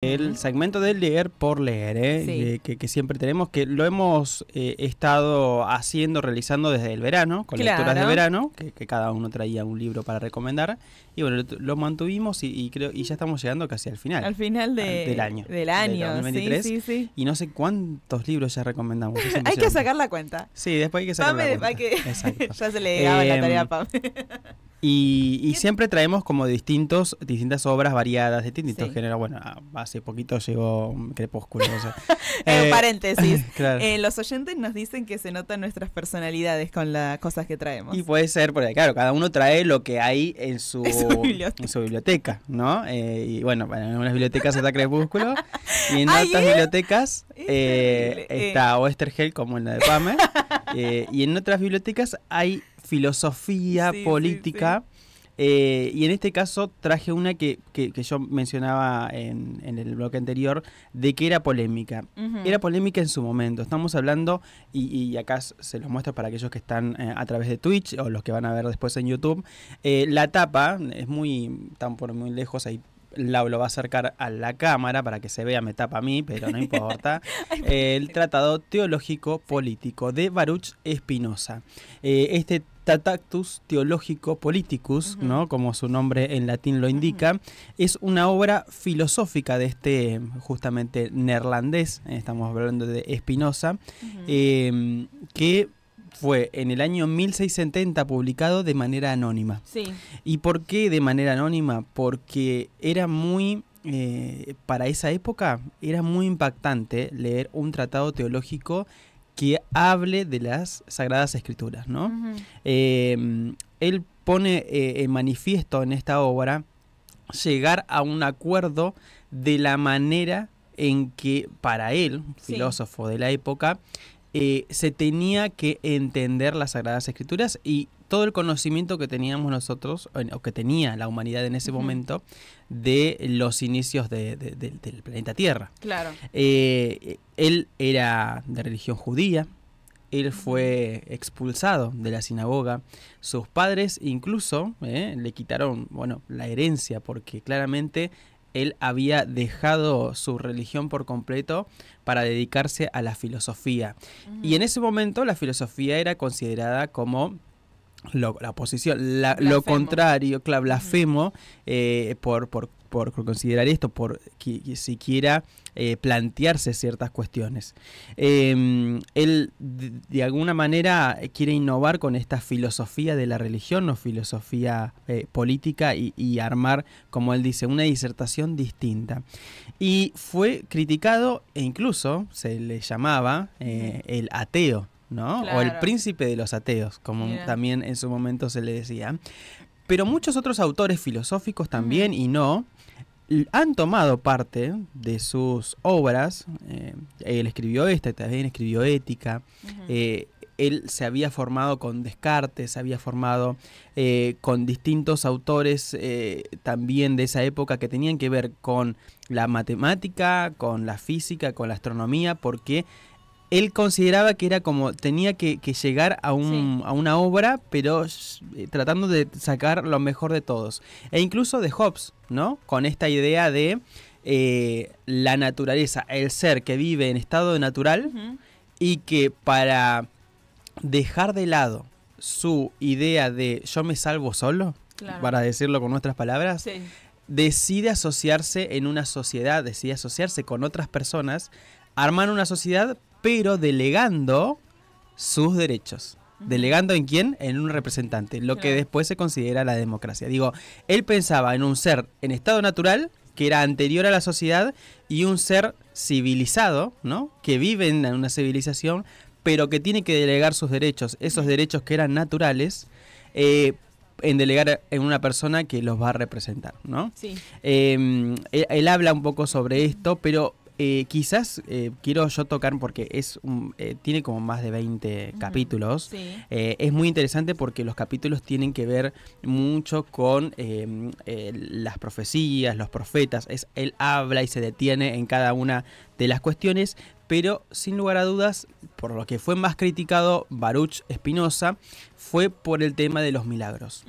El segmento del leer por leer, Sí. que siempre tenemos, que lo hemos estado realizando desde el verano, con lecturas de Claro. verano, que cada uno traía un libro para recomendar, y bueno, lo mantuvimos y creo y ya estamos llegando casi al final. Al final Del año. del Del año, 2023, sí, sí, sí. y no sé cuántos libros ya recomendamos. Es Hay que impresionante. sacar la cuenta. Sí, después hay que sacar la Pame, cuenta. hay que... Exacto. ya se le daba la tarea a Pame. Y siempre traemos como distintas obras variadas, de distintos Sí. géneros. Bueno, hace poquito llegó Crepúsculo. O sea, Paréntesis. claro. Los oyentes nos dicen que se notan nuestras personalidades con las cosas que traemos. Y puede ser, porque claro, cada uno trae lo que hay en su biblioteca, ¿no? Y bueno, en algunas bibliotecas está Crepúsculo, y en otras bibliotecas está Oestergel, como en la de Pame, y en otras bibliotecas hay filosofía, política. Y en este caso traje una que yo mencionaba en el bloque anterior, de que era polémica. Era polémica en su momento. Estamos hablando, y acá se los muestro para aquellos que están a través de Twitch o los que van a ver después en YouTube. La tapa es tan por muy lejos, ahí lo va a acercar a la cámara para que se vea, me tapa a mí, pero no importa. El Tratado Teológico Político de Baruch Spinoza. Este Tractatus Theologico Politicus, ¿no? Como su nombre en latín lo indica, es una obra filosófica de este justamente neerlandés, estamos hablando de Spinoza, que fue en el año 1670 publicado de manera anónima. Sí. ¿Y por qué de manera anónima? Porque era muy, para esa época, era muy impactante leer un tratado teológico que hable de las Sagradas Escrituras, ¿no? Él pone en manifiesto en esta obra llegar a un acuerdo de la manera en que para él, filósofo de la época, se tenía que entender las Sagradas Escrituras y todo el conocimiento que teníamos nosotros, o que tenía la humanidad en ese momento, de los inicios del planeta Tierra. Claro. Él era de religión judía, él fue expulsado de la sinagoga, sus padres incluso le quitaron, bueno, la herencia, porque claramente él había dejado su religión por completo para dedicarse a la filosofía. Y en ese momento la filosofía era considerada como la oposición, lo contrario, blasfemo, por considerar esto, por siquiera plantearse ciertas cuestiones. Él de alguna manera quiere innovar con esta filosofía de la religión o filosofía política y armar, como él dice, una disertación distinta. Y fue criticado e incluso se le llamaba el ateo, ¿no? Claro. O el príncipe de los ateos, como también en su momento se le decía. Pero muchos otros autores filosóficos también, y no, han tomado parte de sus obras. Él escribió también escribió Ética. Él se había formado con Descartes, se había formado con distintos autores también de esa época que tenían que ver con la matemática, con la física, con la astronomía, porque él consideraba que era como, tenía que llegar a una obra, pero tratando de sacar lo mejor de todos. E incluso de Hobbes, ¿no? Con esta idea de la naturaleza, el ser que vive en estado natural y que para dejar de lado su idea de yo me salvo solo, para decirlo con nuestras palabras, decide asociarse en una sociedad, decide asociarse con otras personas, armar una sociedad, pero delegando sus derechos. ¿Delegando en quién? En un representante, lo que después se considera la democracia. Digo, él pensaba en un ser en estado natural, que era anterior a la sociedad, y un ser civilizado, ¿no? Que vive en una civilización, pero que tiene que delegar sus derechos, esos derechos que eran naturales, en delegar en una persona que los va a representar, ¿no? Sí. Él habla un poco sobre esto, pero quizás quiero yo tocar, porque tiene como más de 20 capítulos. Es muy interesante porque los capítulos tienen que ver mucho con las profecías, los profetas. Él habla y se detiene en cada una de las cuestiones, pero sin lugar a dudas, por lo que fue más criticado Baruch Spinoza, fue por el tema de los milagros.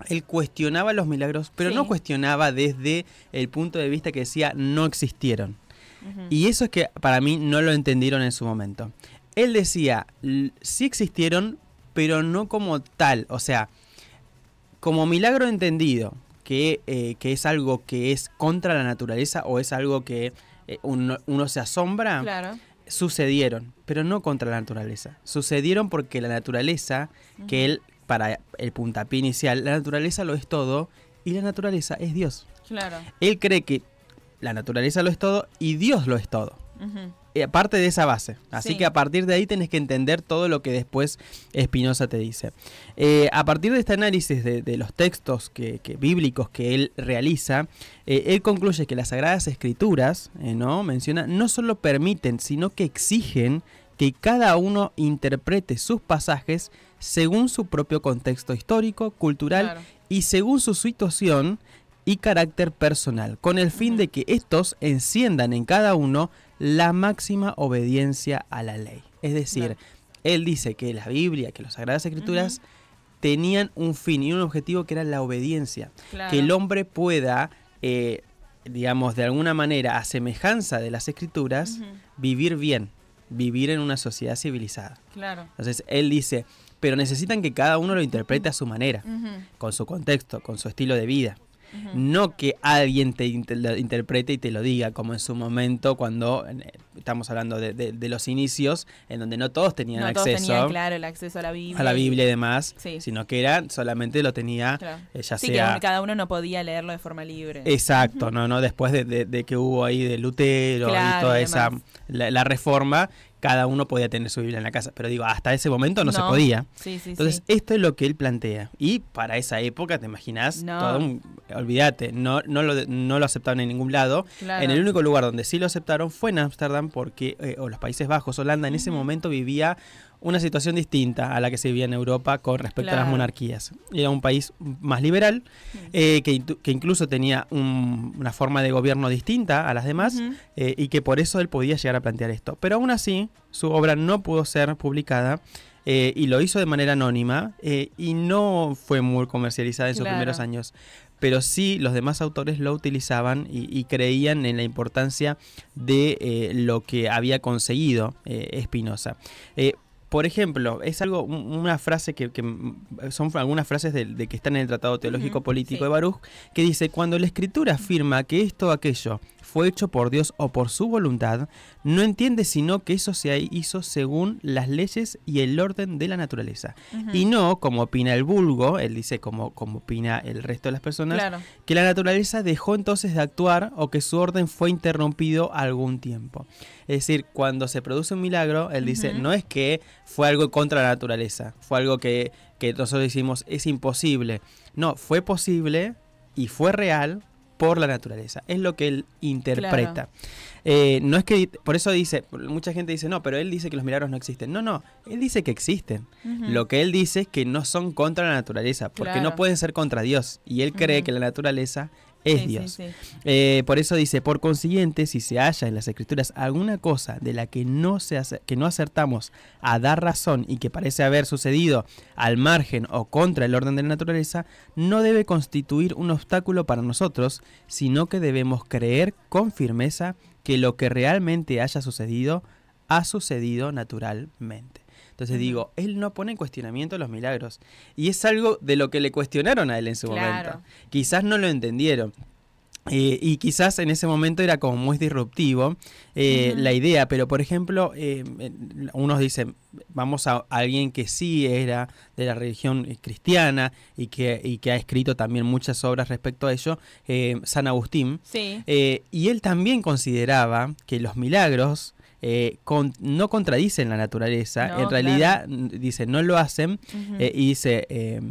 él cuestionaba los milagros, pero no cuestionaba desde el punto de vista que decía no existieron. Y eso es que para mí no lo entendieron en su momento. Él decía, sí existieron, pero no como tal. O sea, como milagro entendido, que es algo que es contra la naturaleza o es algo que uno se asombra, claro, sucedieron, pero no contra la naturaleza. Sucedieron porque la naturaleza, que él, para el puntapié inicial, la naturaleza lo es todo y la naturaleza es Dios. Claro. Él cree que la naturaleza lo es todo y Dios lo es todo. Aparte de esa base. Así que a partir de ahí tenés que entender todo lo que después Spinoza te dice. A partir de este análisis de los textos bíblicos que él realiza, él concluye que las Sagradas Escrituras, menciona, no solo permiten, sino que exigen que cada uno interprete sus pasajes según su propio contexto histórico, cultural y según su situación y carácter personal, con el fin de que estos enciendan en cada uno la máxima obediencia a la ley. Es decir, él dice que la Biblia, que las Sagradas Escrituras tenían un fin y un objetivo que era la obediencia. Que el hombre pueda, digamos, de alguna manera, a semejanza de las Escrituras, vivir bien, vivir en una sociedad civilizada. Entonces, él dice, pero necesitan que cada uno lo interprete a su manera, con su contexto, con su estilo de vida. No que alguien te lo interprete y te lo diga, como en su momento cuando estamos hablando de los inicios, en donde no todos tenían acceso. Todos tenían, claro, el acceso a la Biblia. A la Biblia y demás, sino que solamente lo tenía, ya sea... que cada uno no podía leerlo de forma libre. Exacto, no después de que hubo ahí de Lutero y toda esa... La reforma, cada uno podía tener su Biblia en la casa. Pero digo, hasta ese momento no se podía. Entonces, esto es lo que él plantea. Y para esa época, te imaginas, olvídate, no lo aceptaron en ningún lado. En el único lugar donde sí lo aceptaron fue en Ámsterdam, porque, o los Países Bajos, Holanda, en ese momento vivía una situación distinta a la que se vivía en Europa con respecto a las monarquías. Era un país más liberal, que incluso tenía una forma de gobierno distinta a las demás, y que por eso él podía llegar a plantear esto. Pero aún así, su obra no pudo ser publicada, y lo hizo de manera anónima, y no fue muy comercializada en sus primeros años. Pero sí los demás autores lo utilizaban y creían en la importancia de lo que había conseguido Spinoza. Por ejemplo, es una frase que son algunas frases de que están en el Tratado Teológico Político de Baruch, que dice: cuando la Escritura afirma que esto o aquello fue hecho por Dios o por su voluntad, no entiende sino que eso se hizo según las leyes y el orden de la naturaleza. Y no, como opina el vulgo, él dice como opina el resto de las personas, que la naturaleza dejó entonces de actuar o que su orden fue interrumpido algún tiempo. Es decir, cuando se produce un milagro, él dice, no es que fue algo contra la naturaleza, fue algo que nosotros decimos es imposible. No, fue posible y fue real por la naturaleza. Es lo que él interpreta. No es que, por eso dice, mucha gente dice, no, pero él dice que los milagros no existen. No, él dice que existen. Lo que él dice es que no son contra la naturaleza, porque no pueden ser contra Dios. Y él cree que la naturaleza es Dios. Por eso dice, por consiguiente, si se halla en las Escrituras alguna cosa de la que no acertamos a dar razón y que parece haber sucedido al margen o contra el orden de la naturaleza, no debe constituir un obstáculo para nosotros, sino que debemos creer con firmeza que lo que realmente haya sucedido, ha sucedido naturalmente. Entonces digo, él no pone en cuestionamiento los milagros. Y es algo de lo que le cuestionaron a él en su momento. Quizás no lo entendieron. Y quizás en ese momento era como muy disruptivo la idea. Pero, por ejemplo, unos dicen, vamos a alguien que sí era de la religión cristiana y que ha escrito también muchas obras respecto a ello, San Agustín. Y él también consideraba que los milagros no contradicen la naturaleza, en realidad dice, no lo hacen, y dice,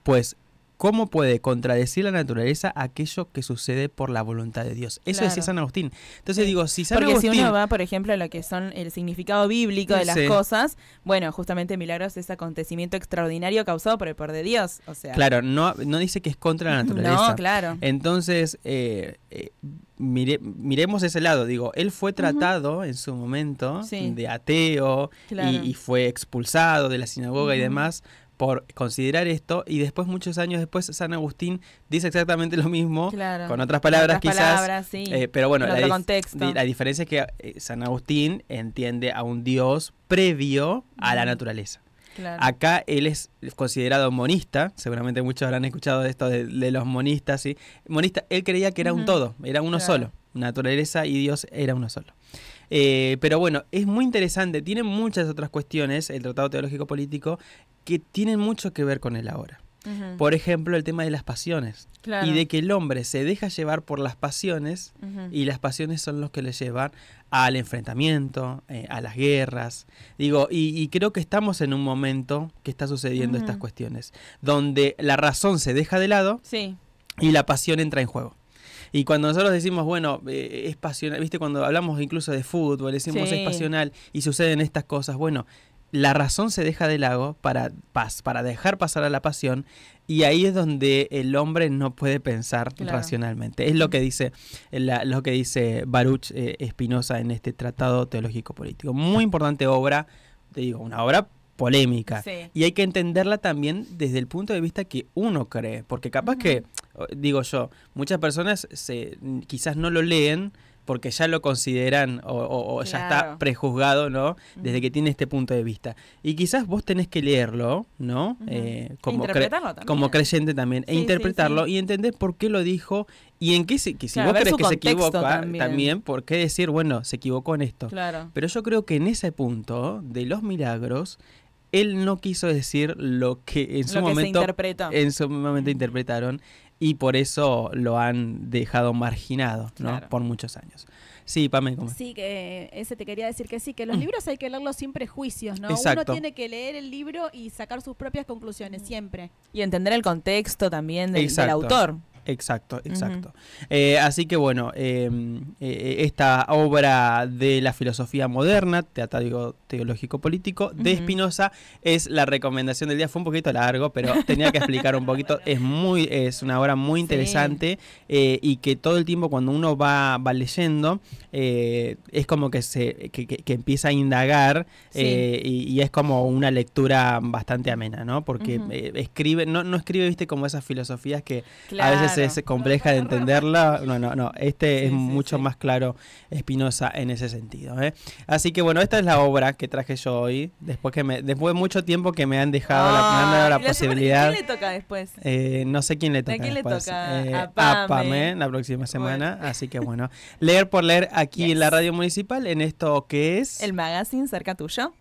pues, ¿cómo puede contradecir la naturaleza aquello que sucede por la voluntad de Dios? Eso decía San Agustín. Entonces digo, si San Agustín... Porque si uno va, por ejemplo, a lo que son el significado bíblico de las cosas, bueno, justamente milagros es acontecimiento extraordinario causado por el poder de Dios. O sea, claro, no dice que es contra la naturaleza. No, claro. Entonces, miremos ese lado. Digo, él fue tratado en su momento de ateo y fue expulsado de la sinagoga y demás, por considerar esto, y después, muchos años después, San Agustín dice exactamente lo mismo, con otras palabras quizás, sí, pero bueno, la diferencia es que San Agustín entiende a un Dios previo a la naturaleza. Claro. Acá él es considerado monista, seguramente muchos habrán escuchado de esto de los monistas, ¿sí? Monista, él creía que era un todo, era uno solo, naturaleza y Dios era uno solo. Pero bueno, es muy interesante, tiene muchas otras cuestiones, el Tratado Teológico Político, que tienen mucho que ver con el ahora. Por ejemplo, el tema de las pasiones, y de que el hombre se deja llevar por las pasiones, y las pasiones son los que le llevan al enfrentamiento, a las guerras. Digo, y creo que estamos en un momento que está sucediendo estas cuestiones, donde la razón se deja de lado y la pasión entra en juego. Y cuando nosotros decimos, bueno, es pasional, ¿viste? Cuando hablamos incluso de fútbol, decimos es pasional y suceden estas cosas, bueno, la razón se deja de lado para dejar pasar a la pasión, y ahí es donde el hombre no puede pensar racionalmente. Es lo que dice Baruch Spinoza en este Tratado Teológico Político. Muy importante obra, te digo, una obra polémica. Y hay que entenderla también desde el punto de vista que uno cree, porque capaz que, digo yo, muchas personas quizás no lo leen porque ya lo consideran o ya está prejuzgado, ¿no? Desde que tiene este punto de vista. Y quizás vos tenés que leerlo, ¿no? Como creyente también. E interpretarlo y entender por qué lo dijo y en qué si vos crees que se equivoca, también por qué decir, bueno, se equivocó en esto. Pero yo creo que en ese punto de los milagros, él no quiso decir lo que en su momento interpretaron, y por eso lo han dejado marginado, ¿no? Por muchos años. Sí, Pame, ¿cómo? Sí, que ese te quería decir que sí, que los libros hay que leerlos sin prejuicios, ¿no? Uno tiene que leer el libro y sacar sus propias conclusiones, siempre. Y entender el contexto también del autor. Exacto. Así que bueno, esta obra de la filosofía moderna, Tratado Teológico Político, de Spinoza, es la recomendación del día. Fue un poquito largo, pero tenía que explicar un poquito. Es una obra muy interesante, y que todo el tiempo cuando uno va leyendo, es como que empieza a indagar, y es como una lectura bastante amena, ¿no? Porque escribe, no escribe, viste, como esas filosofías que a veces es compleja de entenderla. No. Es mucho más claro Spinoza en ese sentido, Así que bueno, esta es la obra que traje yo hoy, después de mucho tiempo que me han dejado la posibilidad. ¿Quién le toca después? No sé quién le toca. ¿A quién después. le toca? A Pame la próxima semana. Así que bueno, leer por leer aquí en la radio municipal, en esto que es el magazine cerca tuyo.